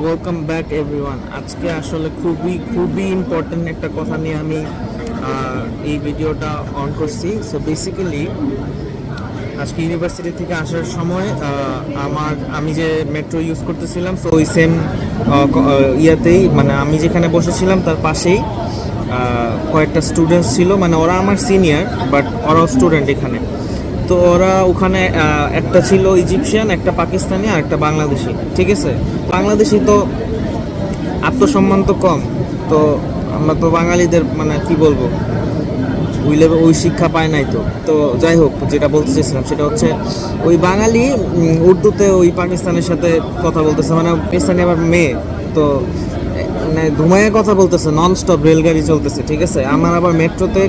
Welcome back everyone. আজকে আসলে খুবই ইম্পর্টেন্ট একটা কথা নিয়ে আমি এই ভিডিওটা অন করছি। সো বেসিক্যালি আজকে ইউনিভার্সিটি থেকে আসার সময় আমি যে মেট্রো ইউজ করতেছিলাম, সো ওই সেম ইয়াতেই মানে আমি যেখানে বসেছিলাম তার পাশেই কয়েকটা স্টুডেন্টস ছিল, মানে ওরা আমার সিনিয়র বাট ওরাও স্টুডেন্ট এখানে। তো ওরা ওখানে একটা ছিল ইজিপশিয়ান, একটা পাকিস্তানি আর একটা বাংলাদেশি। ঠিক আছে, বাংলাদেশি তো আত্মসম্মান তো কম, তো আমরা তো বাঙালিদের মানে কি বলবো ওই শিক্ষা পায় নাই। তো যাই হোক, যেটা বলতে চাইছিলাম সেটা হচ্ছে ওই বাঙালি উর্দুতে ওই পাকিস্তানের সাথে কথা বলতেছে, মানে পাকিস্তানি আবার মেয়ে, তো মানে ধুমাইয়া কথা বলতেছে, নন স্টপ রেলগাড়ি চলতেছে। ঠিক আছে, আমার আবার মেট্রোতে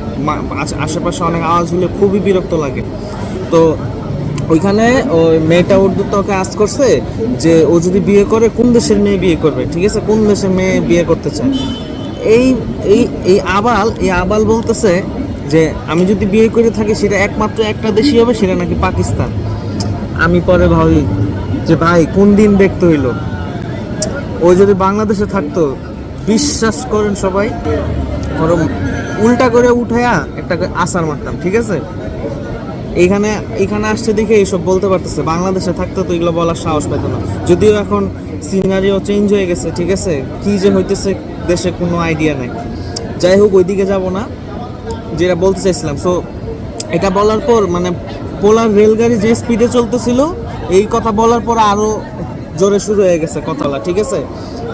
আশেপাশে অনেক আওয়াজ হলে খুবই বিরক্ত লাগে। তো ওইখানে ওই মেয়েটা উর্দুতে ওকে আস্ক করছে যে ও যদি বিয়ে করে কোন দেশের মেয়ে বিয়ে করবে। ঠিক আছে, কোন দেশের মেয়ে বিয়ে করতে চায়। এই এই এই আবাল বলতেছে যে আমি যদি বিয়ে করে থাকি সেটা একমাত্র একটা দেশই হবে, সেটা নাকি পাকিস্তান। আমি পরে ভাবি যে ভাই কোন দিন দেখতে হইলো, ও যদি বাংলাদেশে থাকতো বিশ্বাস করেন সবাই ওরম উল্টা করে উঠায়া একটা আসার মারতাম। ঠিক আছে, এখানে আসছে দেখে এইসব বলতে পারতেছে, বাংলাদেশে থাকতে তো এগুলো বলার সাহস পেত না। যদিও এখন সিনারিও চেঞ্জ হয়ে গেছে। ঠিক আছে, কি যে হইতেছে দেশে কোনো আইডিয়া নাই। যাই হোক, ওইদিকে যাব না, যেটা বলতে চাইছিলাম। সো এটা বলার পর মানে পোলার রেলগাড়ি যে স্পিডে চলতেছিল, এই কথা বলার পর আরও জোরে শুরু হয়ে গেছে কথাটা। ঠিক আছে,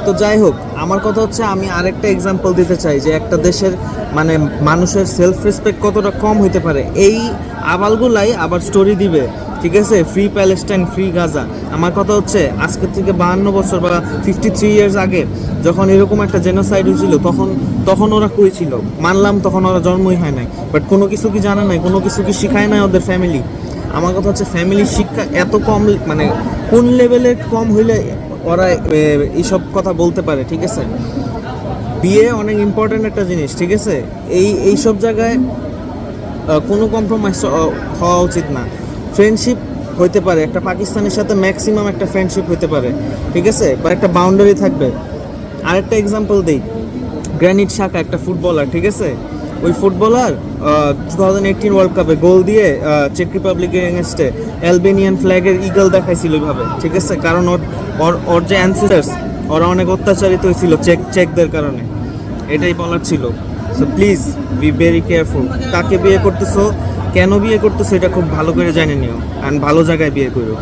তো যাই হোক, আমার কথা হচ্ছে আমি আরেকটা এক্সাম্পল দিতে চাই যে একটা দেশের মানে মানুষের সেলফ রেসপেক্ট কতটা কম হইতে পারে। এই আবালগুলাই আবার স্টোরি দিবে, ঠিক আছে, ফ্রি প্যালেস্টাইন, ফ্রি গাজা। আমার কথা হচ্ছে আজকে থেকে 52 বছর বা 53 ইয়ার্স আগে যখন এরকম একটা জেনোসাইড হয়েছিল, তখন ওরা কই ছিল? মানলাম তখন ওরা জন্মই হয় নাই, বাট কোনো কিছু কি জানে নাই, কোনো কিছু কি শিখায় নাই ওদের ফ্যামিলি? আমার কথা হচ্ছে ফ্যামিলির শিক্ষা এত কম, মানে কোন লেভেলের কম হইলে ওরা এইসব কথা বলতে পারে? ঠিক আছে, বিয়ে অনেক ইম্পর্ট্যান্ট একটা জিনিস। ঠিক আছে, এইসব জায়গায় কোনো কম্প্রোমাইজ হওয়া উচিত না। ফ্রেন্ডশিপ হইতে পারে, একটা পাকিস্তানের সাথে ম্যাক্সিমাম একটা ফ্রেন্ডশিপ হইতে পারে। ঠিক আছে, বা একটা বাউন্ডারি থাকবে। আরেকটা এক্সাম্পল দিই, গ্র্যানিট শাকা একটা ফুটবলার। ঠিক আছে, ওই ফুটবলার 2018 ওয়ার্ল্ড কাপে গোল দিয়ে চেক রিপাবলিকের এগেনস্টে অ্যালবেনিয়ান ফ্ল্যাগের ইগল দেখাইছিল ওইভাবে। ঠিক আছে, কারণ ওর যে অ্যানসেস্টার্স ওরা অনেক অত্যাচারিত হয়েছিল চেকদের কারণে, এটাই বলার ছিল। So please be very careful. কাকে বিয়ে করতেছো, কেন বিয়ে করতেছো, এটা খুব ভালো করে জানে নিও, অ্যান্ড ভালো জায়গায় বিয়ে করো।